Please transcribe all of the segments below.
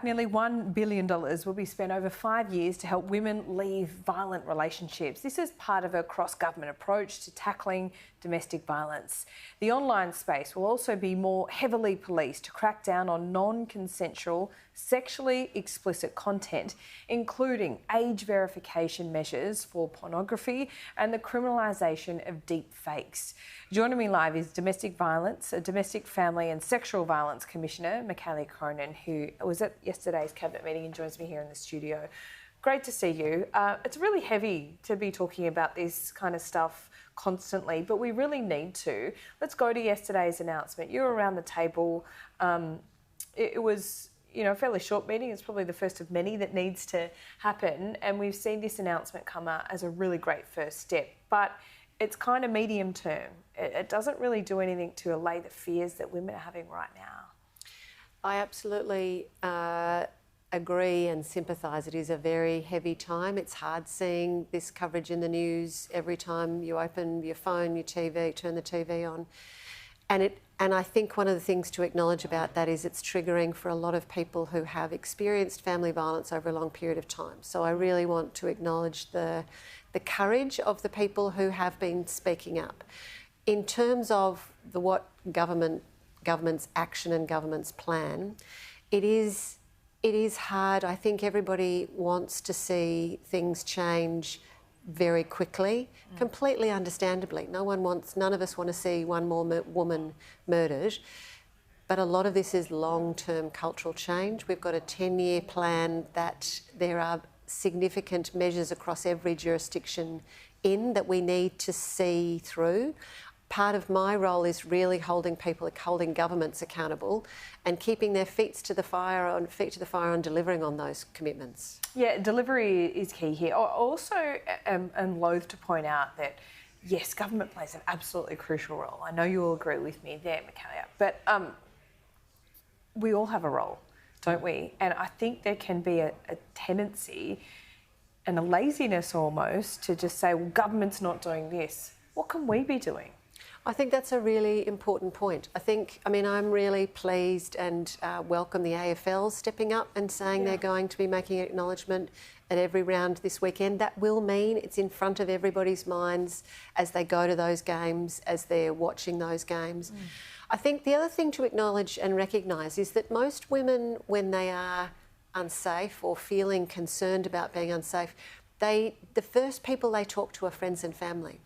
Nearly $1 billion will be spent over 5 years to help women leave violent relationships. This is part of a cross-government approach to tackling domestic violence. The online space will also be more heavily policed to crack down on non-consensual, sexually explicit content, including age verification measures for pornography and the criminalisation of deep fakes. Joining me live is Domestic Family and Sexual Violence Commissioner, Micaela Cronin, who was at yesterday's Cabinet meeting and joins me here in the studio. Great to see you. It's really heavy to be talking about this kind of stuff constantly, but we really need to. Let's go to yesterday's announcement. You were around the table. It was, a fairly short meeting. It's probably the first of many that needs to happen, and we've seen this announcement come out as a really great first step. But it's kind of medium term. It doesn't really do anything to allay the fears that women are having right now. I absolutely agree and sympathise. It is a very heavy time. It's hard seeing this coverage in the news every time you open your phone, your TV, turn the TV on. And I think one of the things to acknowledge about that is it's triggering for a lot of people who have experienced family violence over a long period of time. So I really want to acknowledge the courage of the people who have been speaking up. In terms of what government's action and government's plan, it is hard. I think everybody wants to see things change very quickly, completely understandably. None of us want to see one more woman murdered, but a lot of this is long-term cultural change. We've got a 10-year plan that there are significant measures across every jurisdiction that we need to see through. Part of my role is really holding governments accountable and keeping their feet to the fire on delivering on those commitments. Yeah, delivery is key here. I also am loath to point out that, yes, government plays an absolutely crucial role. I know you will agree with me there, Micaela, but we all have a role, don't we? And I think there can be a tendency and a laziness almost to just say, well, government's not doing this. What can we be doing? I think that's a really important point. I'm really pleased and welcome the AFL stepping up and saying they're going to be making an acknowledgement at every round this weekend. That will mean it's in front of everybody's minds as they go to those games, as they're watching those games. I think the other thing to acknowledge and recognise is that most women, when they are unsafe or feeling concerned about being unsafe, the first people they talk to are friends and family.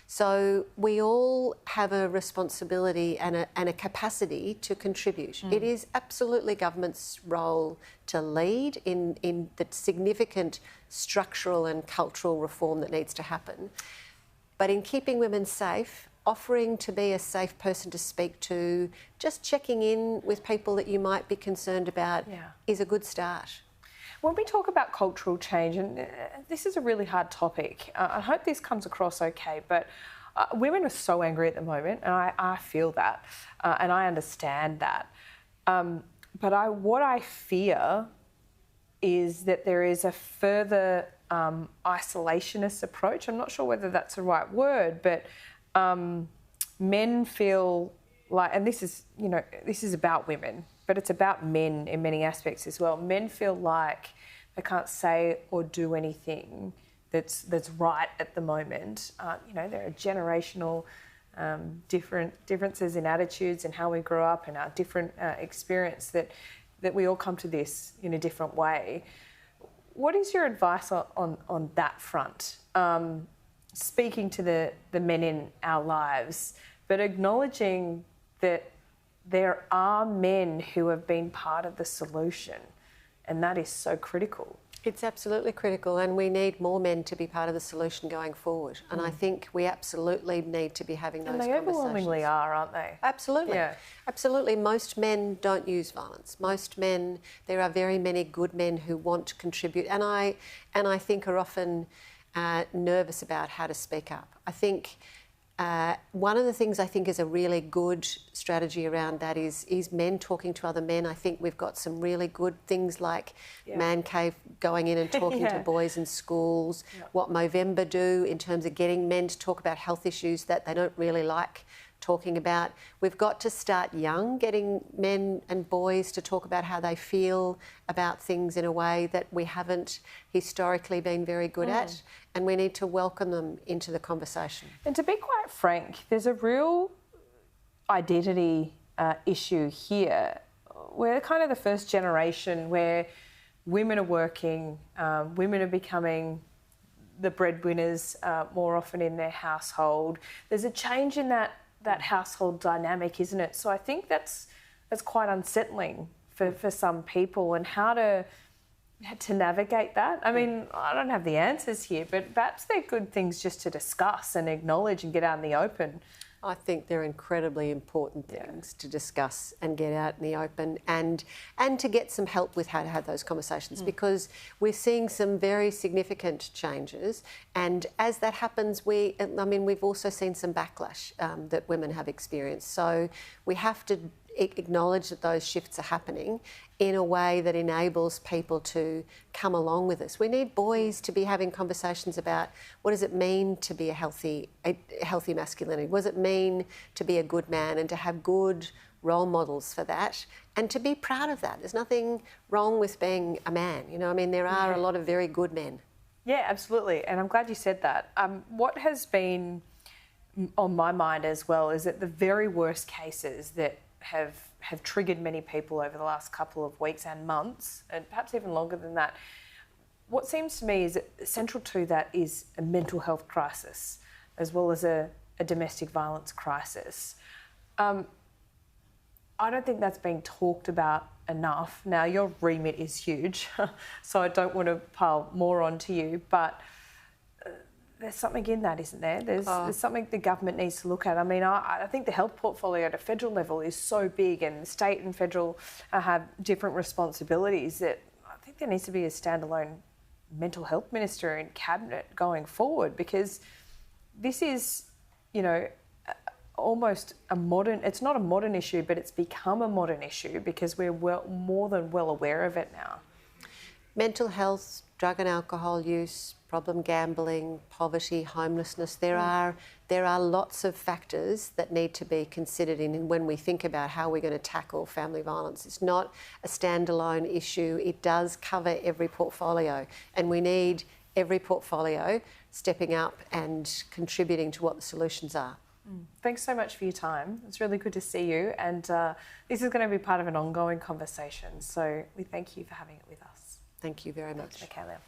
So we all have a responsibility and a capacity to contribute. It is absolutely government's role to lead in the significant structural and cultural reform that needs to happen. But in keeping women safe, offering to be a safe person to speak to, just checking in with people that you might be concerned about is a good start. When we talk about cultural change, and this is a really hard topic, I hope this comes across okay, but women are so angry at the moment, and I feel that, and I understand that. But what I fear is that there is a further isolationist approach. I'm not sure whether that's the right word, but men feel like, and this is about women, but it's about men in many aspects as well. Men feel like they can't say or do anything that's right at the moment. There are generational differences in attitudes and how we grew up and our different experience that we all come to this in a different way. What is your advice on that front? Speaking to the men in our lives, but acknowledging that there are men who have been part of the solution, and that is so critical. It's absolutely critical, and we need more men to be part of the solution going forward. And I think we absolutely need to be having those conversations. And they overwhelmingly are, aren't they? Absolutely. Yeah. Absolutely. Most men don't use violence. There are very many good men who want to contribute, and I think are often nervous about how to speak up. I think one of the things I think is a really good strategy around that is men talking to other men. I think we've got some really good things like Man Cave going in and talking to boys in schools, what Movember do in terms of getting men to talk about health issues that they don't really like talking about. We've got to start young, getting men and boys to talk about how they feel about things in a way that we haven't historically been very good at, and we need to welcome them into the conversation. And to be quite frank, there's a real identity issue here. We're kind of the first generation where women are working, women are becoming the breadwinners more often in their household. There's a change in that household dynamic, isn't it? So I think that's quite unsettling for some people, and how to navigate that. I mean, I don't have the answers here, but perhaps they're good things just to discuss and acknowledge and get out in the open. I think they're incredibly important things to discuss and get out in the open, and to get some help with how to have those conversations, because we're seeing some very significant changes, and as that happens, we've also seen some backlash that women have experienced. So we have to acknowledge that those shifts are happening in a way that enables people to come along with us. We need boys to be having conversations about what does it mean to be a healthy masculinity? What does it mean to be a good man, and to have good role models for that, and to be proud of that. There's nothing wrong with being a man. You know, I mean, there are a lot of very good men. Yeah, absolutely. And I'm glad you said that. What has been on my mind as well is that the very worst cases that have triggered many people over the last couple of weeks and months, and perhaps even longer than that, what seems to me is that central to that is a mental health crisis as well as a domestic violence crisis. I don't think that's being talked about enough. Now, your remit is huge, so I don't want to pile more onto you, but there's something in that, isn't there? There's something the government needs to look at. I mean, I think the health portfolio at a federal level is so big, and the state and federal have different responsibilities, that I think there needs to be a standalone mental health minister in cabinet going forward, because this is, you know, almost it's not a modern issue, but it's become a modern issue because we're more than well aware of it now. Mental health, drug and alcohol use, problem gambling, poverty, homelessness. There are lots of factors that need to be considered when we think about how we're going to tackle family violence. It's not a standalone issue. It does cover every portfolio, and we need every portfolio stepping up and contributing to what the solutions are. Thanks so much for your time. It's really good to see you, and this is going to be part of an ongoing conversation, so we thank you for having it with us. Thank you very much. Thanks, Micaela.